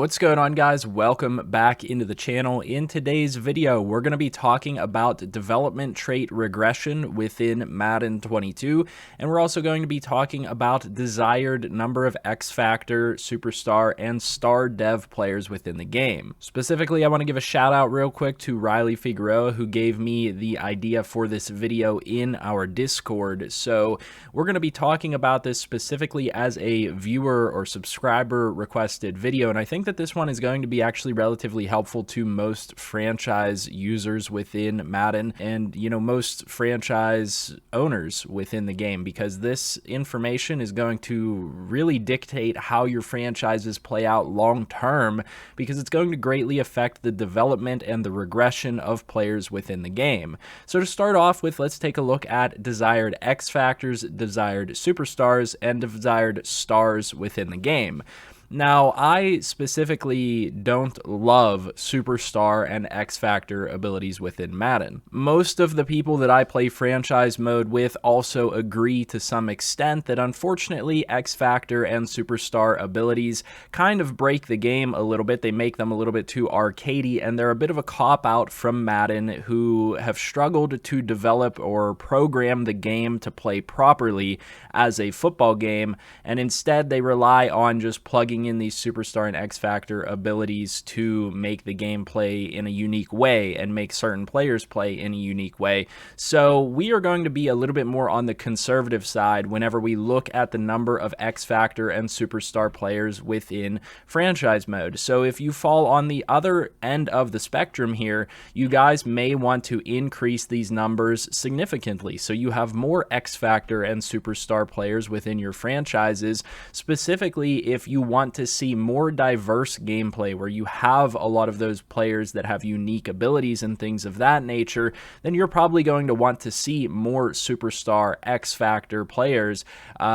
What's going on, guys? Welcome back into the channel. In today's video, we're going to be talking about development trait regression within Madden 22, and we're also going to be talking about desired number of X-Factor, Superstar, and Star Dev players within the game. Specifically, I want to give a shout out real quick to Riley Figueroa, who gave me the idea for this video in our Discord. So we're going to be talking about this specifically as a viewer or subscriber requested video, and I think that this one is going to be actually relatively helpful to most franchise users within Madden and, most franchise owners within the game, because this information is going to really dictate how your franchises play out long term, because it's going to greatly affect the development and the regression of players within the game. So to start off with, let's take a look at desired X factors, desired superstars, and desired stars within the game. Now, I specifically don't love Superstar and X-Factor abilities within Madden. Most of the people that I play franchise mode with also agree to some extent that unfortunately X-Factor and Superstar abilities kind of break the game a little bit. They make them a little bit too arcadey, and they're a bit of a cop-out from Madden, who have struggled to develop or program the game to play properly as a football game, and instead they rely on just plugging in these Superstar and X-Factor abilities to make the game play in a unique way and make certain players play in a unique way. So we are going to be a little bit more on the conservative side whenever we look at the number of X-Factor and Superstar players within franchise mode. So if you fall on the other end of the spectrum here, you guys may want to increase these numbers significantly, so you have more X-Factor and Superstar players within your franchises, specifically if you want to see more diverse gameplay where you have a lot of those players that have unique abilities and things of that nature. Then you're probably going to want to see more Superstar X-Factor players,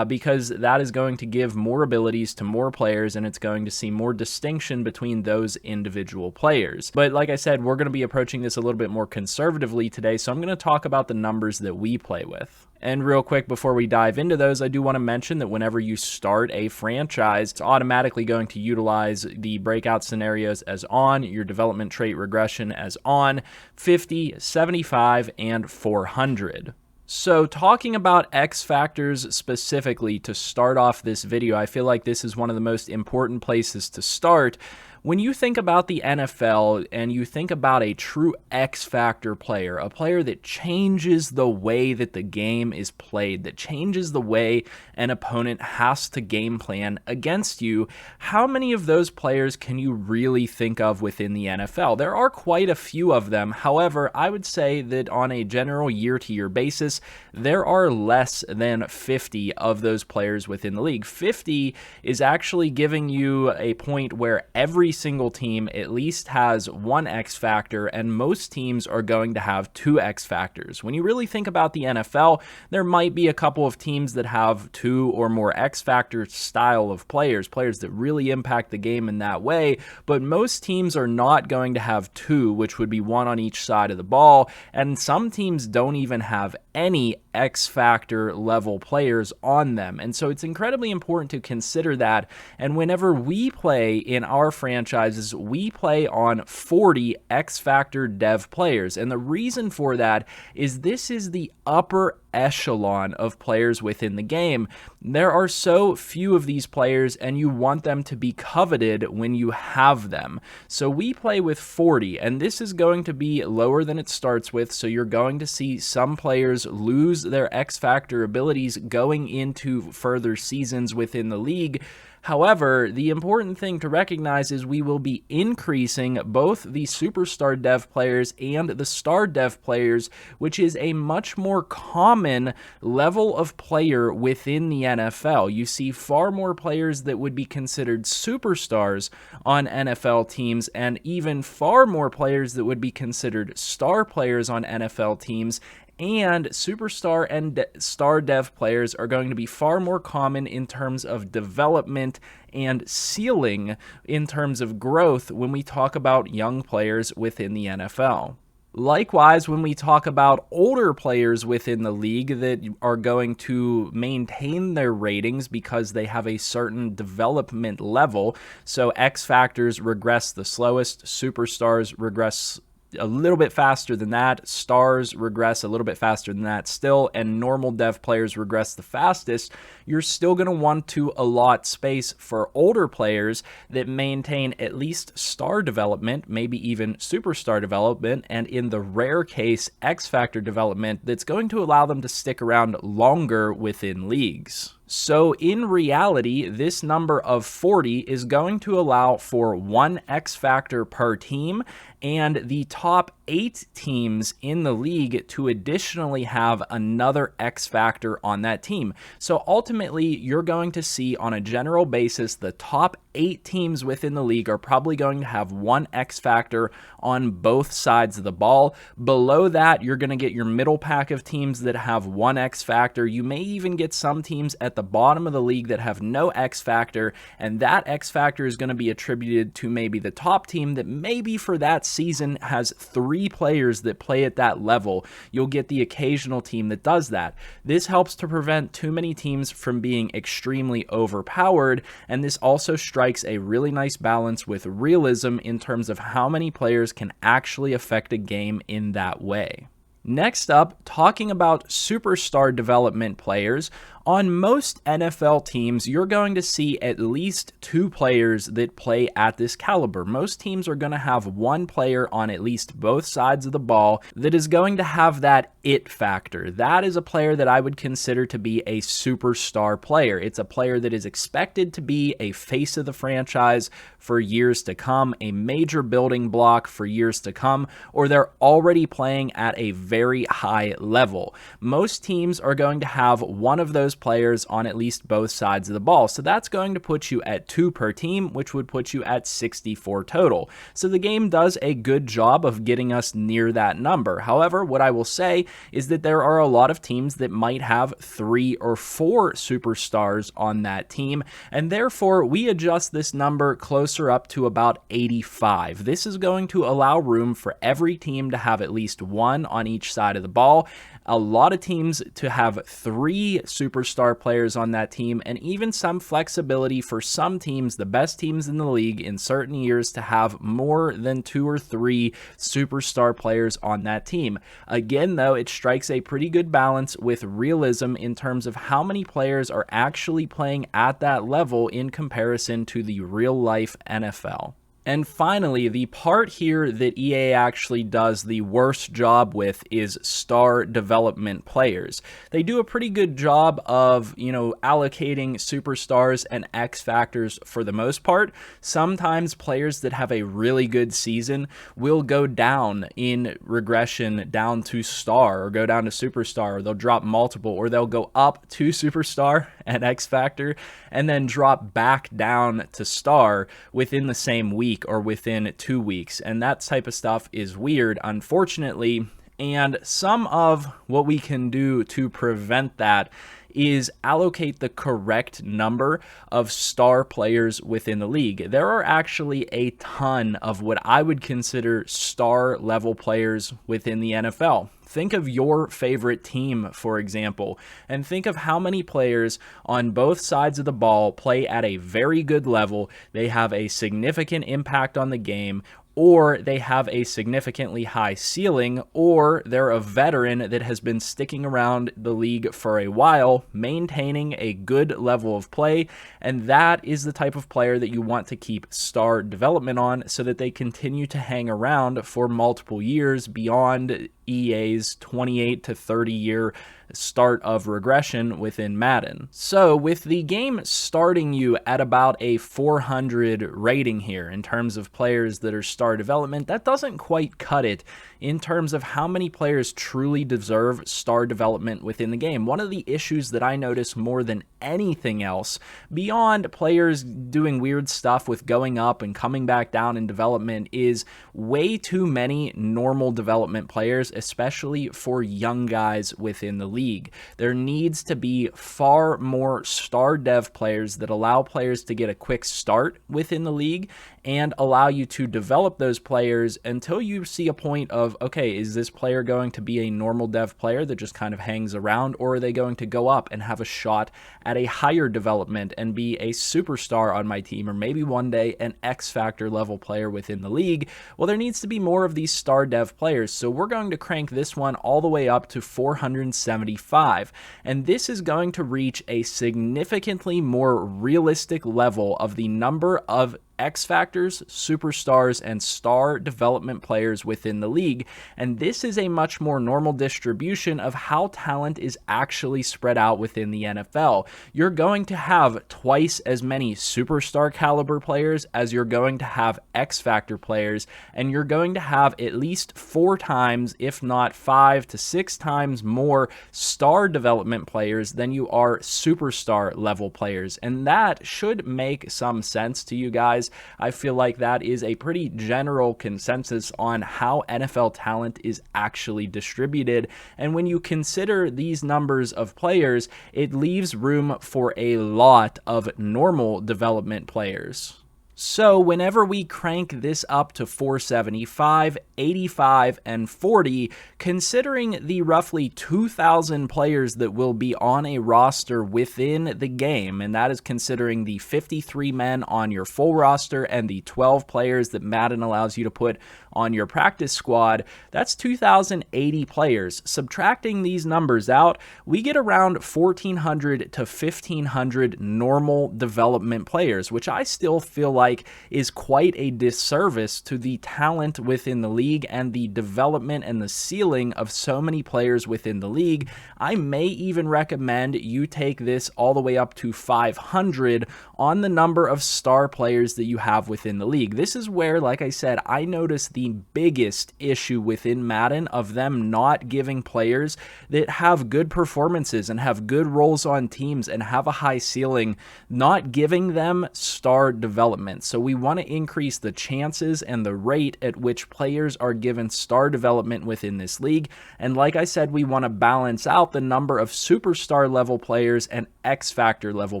because that is going to give more abilities to more players, and it's going to see more distinction between those individual players. But like I said, we're going to be approaching this a little bit more conservatively today, so I'm going to talk about the numbers that we play with. And real quick, before we dive into those, I do want to mention that whenever you start a franchise, it's automatically going to utilize the breakout scenarios as on, your development trait regression as on, 50, 75, and 400. So talking about X factors specifically to start off this video, I feel like this is one of the most important places to start. When you think about the NFL and you think about a true X-Factor player, a player that changes the way that the game is played, that changes the way an opponent has to game plan against you, how many of those players can you really think of within the NFL? There are quite a few of them. However, I would say that on a general year-to-year basis, there are less than 50 of those players within the league. 50 is actually giving you a point where every single team at least has one X factor, and most teams are going to have two X factors. When you really think about the NFL, there might be a couple of teams that have two or more X factor style of players that really impact the game in that way, but most teams are not going to have two, which would be one on each side of the ball, and some teams don't even have any X factor level players on them. And so it's incredibly important to consider that. And whenever we play in our franchises, we play on 40 X factor dev players. And the reason for that is this is the upper echelon of players within the game. There are so few of these players, and you want them to be coveted when you have them. So we play with 40, and this is going to be lower than it starts with, so you're going to see some players lose their X-Factor abilities going into further seasons within the league. However, the important thing to recognize is we will be increasing both the Superstar Dev players and the Star Dev players, which is a much more common level of player within the NFL. You see far more players that would be considered superstars on NFL teams, and even far more players that would be considered star players on NFL teams. And Superstar and Star Dev players are going to be far more common in terms of development and ceiling in terms of growth when we talk about young players within the NFL. Likewise, when we talk about older players within the league that are going to maintain their ratings because they have a certain development level, so XFactors regress the slowest, superstars regress a little bit faster than that, stars regress a little bit faster than that still, and normal dev players regress the fastest, you're still going to want to allot space for older players that maintain at least star development, maybe even superstar development, and in the rare case, X Factor development that's going to allow them to stick around longer within leagues. So in reality, this number of 40 is going to allow for one X Factor per team, and the top 8 teams in the league to additionally have another X Factor on that team. So ultimately, you're going to see on a general basis, the top 8 teams within the league are probably going to have one X Factor on both sides of the ball. Below that, you're going to get your middle pack of teams that have one X Factor. You may even get some teams at the bottom of the league that have no X Factor, and that X Factor is going to be attributed to maybe the top team that maybe for that season has 3 players that play at that level. You'll get the occasional team that does that. This helps to prevent too many teams from being extremely overpowered, and this also strikes a really nice balance with realism in terms of how many players can actually affect a game in that way. Next up, talking about superstar development players. On most NFL teams, you're going to see at least 2 players that play at this caliber. Most teams are going to have one player on at least both sides of the ball that is going to have that it factor. That is a player that I would consider to be a superstar player. It's a player that is expected to be a face of the franchise for years to come, a major building block for years to come, or they're already playing at a very high level. Most teams are going to have one of those players on at least both sides of the ball. So that's going to put you at 2 per team, which would put you at 64 total. So the game does a good job of getting us near that number. However, what I will say is that there are a lot of teams that might have 3 or 4 superstars on that team, and therefore we adjust this number closer up to about 85. This is going to allow room for every team to have at least 1 on each side of the ball, a lot of teams to have 3 superstar players on that team, and even some flexibility for some teams, the best teams in the league in certain years, to have more than 2 or 3 superstar players on that team. Again, though, it strikes a pretty good balance with realism in terms of how many players are actually playing at that level in comparison to the real-life NFL. And finally, the part here that EA actually does the worst job with is star development players. They do a pretty good job of, allocating superstars and X factors for the most part. Sometimes players that have a really good season will go down in regression down to star, or go down to superstar, or they'll drop multiple, or they'll go up to superstar and X factor and then drop back down to star within the same week or within 2 weeks, and that type of stuff is weird, unfortunately. And some of what we can do to prevent that is allocate the correct number of star players within the league. There are actually a ton of what I would consider star level players within the NFL. Think of your favorite team, for example, and think of how many players on both sides of the ball play at a very good level. They have a significant impact on the game, or they have a significantly high ceiling, or they're a veteran that has been sticking around the league for a while, maintaining a good level of play, and that is the type of player that you want to keep star development on so that they continue to hang around for multiple years beyond EA's 28 to 30 year start of regression within Madden. So with the game starting you at about a 400 rating here in terms of players that are star development, that doesn't quite cut it in terms of how many players truly deserve star development within the game. One of the issues that I notice more than anything else, beyond players doing weird stuff with going up and coming back down in development, is way too many normal development players, especially for young guys within the league. There needs to be far more star dev players that allow players to get a quick start within the league and allow you to develop those players until you see a point of, okay, is this player going to be a normal dev player that just kind of hangs around, or are they going to go up and have a shot at a higher development and be a superstar on my team, or maybe one day an X-Factor level player within the league? Well, there needs to be more of these star dev players, so we're going to crank this one all the way up to 475, and this is going to reach a significantly more realistic level of the number of X-Factors, superstars, and star development players within the league, and this is a much more normal distribution of how talent is actually spread out within the NFL. You're going to have twice as many superstar caliber players as you're going to have X-Factor players, and you're going to have at least 4 times, if not 5 to 6 times more star development players than you are superstar level players, and that should make some sense to you guys. I feel like that is a pretty general consensus on how NFL talent is actually distributed. And when you consider these numbers of players, it leaves room for a lot of normal development players. So whenever we crank this up to 475, 85, and 40, considering the roughly 2,000 players that will be on a roster within the game, and that is considering the 53 men on your full roster and the 12 players that Madden allows you to put on your practice squad, that's 2,080 players. Subtracting these numbers out, we get around 1,400 to 1,500 normal development players, which I still feel like is quite a disservice to the talent within the league and the development and the ceiling of so many players within the league. I may even recommend you take this all the way up to 500 on the number of star players that you have within the league. This is where, like I said, I noticed the biggest issue within Madden of them not giving players that have good performances and have good roles on teams and have a high ceiling, not giving them star development. So we want to increase the chances and the rate at which players are given star development within this league. And like I said, we want to balance out the number of superstar level players and X-Factor level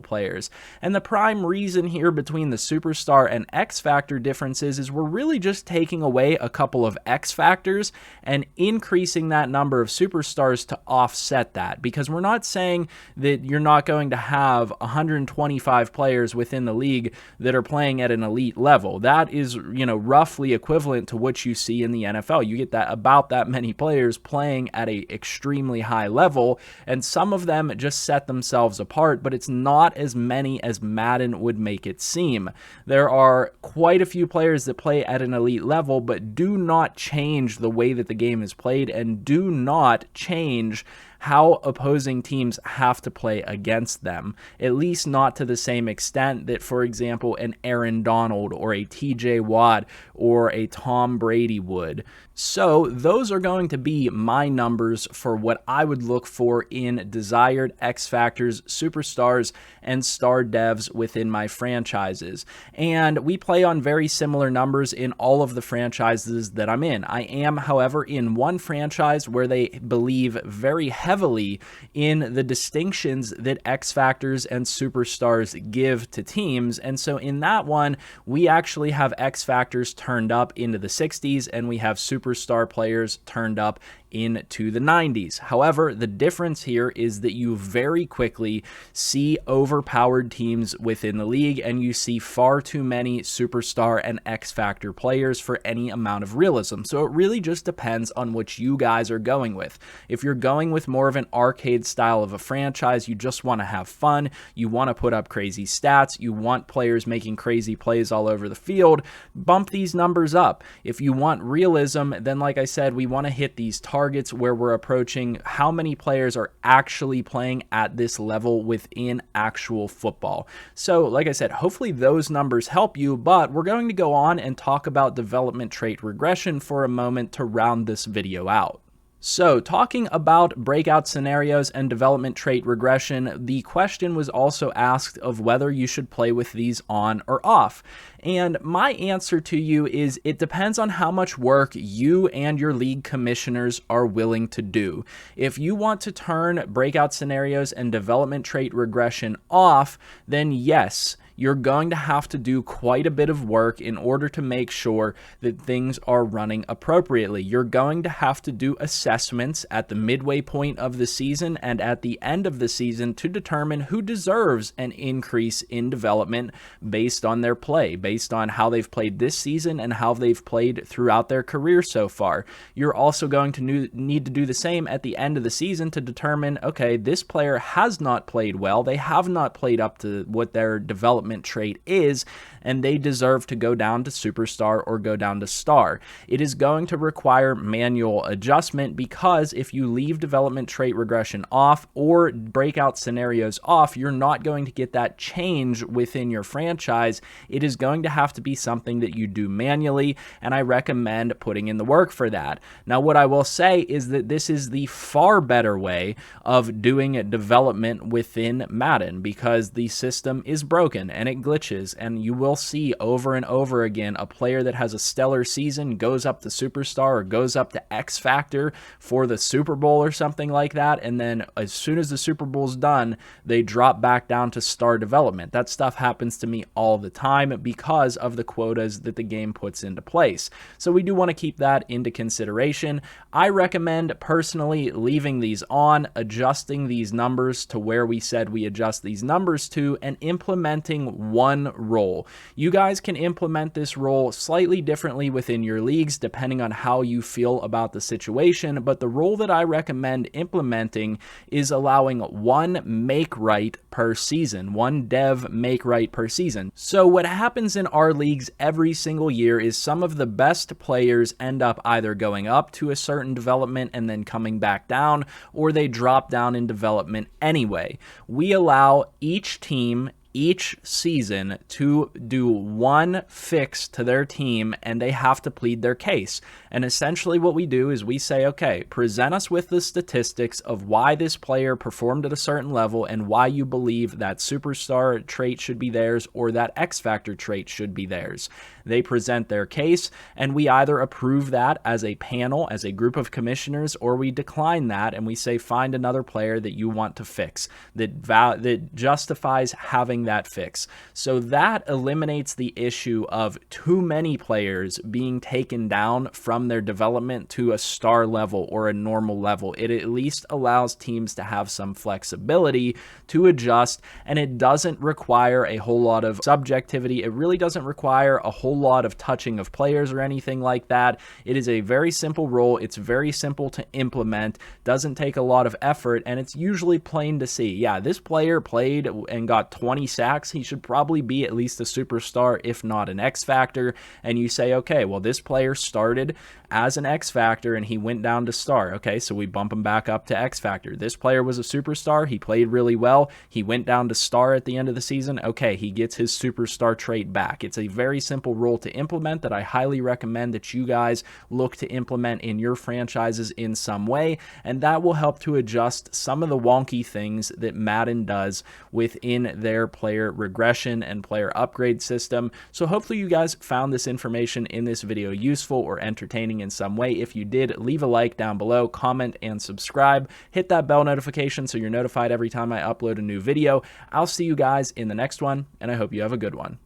players. And the prime reason here between the superstar and X-Factor differences is we're really just taking away a couple of X-Factors and increasing that number of superstars to offset that, because we're not saying that you're not going to have 125 players within the league that are playing at an elite level. That is, roughly equivalent to what you see in the NFL. You get that about that many players playing at a extremely high level, and some of them just set themselves apart, but it's not as many as Madden would make it seem. There are quite a few players that play at an elite level, but do not change the way that the game is played and do not change how opposing teams have to play against them, at least not to the same extent that, for example, an Aaron Donald or a TJ Watt or a Tom Brady would. So those are going to be my numbers for what I would look for in desired X-Factors, superstars, and star devs within my franchises. And we play on very similar numbers in all of the franchises that I'm in. I am, however, in one franchise where they believe very heavily in the distinctions that X-Factors and superstars give to teams. And so in that one, we actually have X-Factors turned up into the 60s and we have superstar players turned up into the 90s. However, the difference here is that you very quickly see overpowered teams within the league and you see far too many superstar and X-Factor players for any amount of realism. So it really just depends on what you guys are going with. If you're going with more of an arcade style of a franchise, you just want to have fun, you want to put up crazy stats, you want players making crazy plays all over the field, bump these numbers up. If you want realism, then like I said, we want to hit these targets where we're approaching how many players are actually playing at this level within actual football. So like I said, hopefully those numbers help you, but we're going to go on and talk about development trait regression for a moment to round this video out. So, talking about breakout scenarios and development trait regression, the question was also asked of whether you should play with these on or off. And my answer to you is it depends on how much work you and your league commissioners are willing to do. If you want to turn breakout scenarios and development trait regression off, then yes, you're going to have to do quite a bit of work in order to make sure that things are running appropriately. You're going to have to do assessments at the midway point of the season and at the end of the season to determine who deserves an increase in development based on their play, based on how they've played this season and how they've played throughout their career so far. You're also going to need to do the same at the end of the season to determine, okay, this player has not played well. They have not played up to what their development trait is, and they deserve to go down to superstar or go down to star. It is going to require manual adjustment because if you leave development trait regression off or breakout scenarios off, you're not going to get that change within your franchise. It is going to have to be something that you do manually, and I recommend putting in the work for that. Now, what I will say is that this is the far better way of doing development within Madden because the system is broken and it glitches, and you will see over and over again a player that has a stellar season goes up to superstar or goes up to X Factor for the Super Bowl or something like that, and then as soon as the Super Bowl's done, they drop back down to star development. That stuff happens to me all the time because of the quotas that the game puts into place. So we do want to keep that into consideration. I recommend personally leaving these on, adjusting these numbers to where we said we adjust these numbers to, and implementing one role. You guys can implement this role slightly differently within your leagues depending on how you feel about the situation, but the role that I recommend implementing is allowing one make right per season, one dev make right per season. So what happens in our leagues every single year is some of the best players end up either going up to a certain development and then coming back down, or they drop down in development anyway. We allow each team each season to do one fix to their team, and they have to plead their case. And essentially what we do is we say, okay, present us with the statistics of why this player performed at a certain level and why you believe that superstar trait should be theirs or that X Factor trait should be theirs. They present their case, and we either approve that as a panel, as a group of commissioners, or we decline that and we say find another player that you want to fix, that justifies having that fix. So that eliminates the issue of too many players being taken down from their development to a star level or a normal level. It at least allows teams to have some flexibility to adjust, and it doesn't require a whole lot of subjectivity. It really doesn't require a whole lot of touching of players or anything like that. It is a very simple rule. It's very simple to implement, doesn't take a lot of effort, and it's usually plain to see. Yeah, this player played and got 20 sacks. He should probably be at least a superstar, if not an X Factor. And you say, okay, well, this player started as an X Factor and he went down to star. Okay, so we bump him back up to X Factor. This player was a superstar. He played really well. He went down to star at the end of the season. Okay, he gets his superstar trait back. It's a very simple rule to implement that I highly recommend that you guys look to implement in your franchises in some way, and that will help to adjust some of the wonky things that Madden does within their player regression and player upgrade system. So hopefully you guys found this information in this video useful or entertaining in some way. If you did, leave a like down below, comment, and subscribe. Hit that bell notification so you're notified every time I upload a new video. I'll see you guys in the next one, and I hope you have a good one.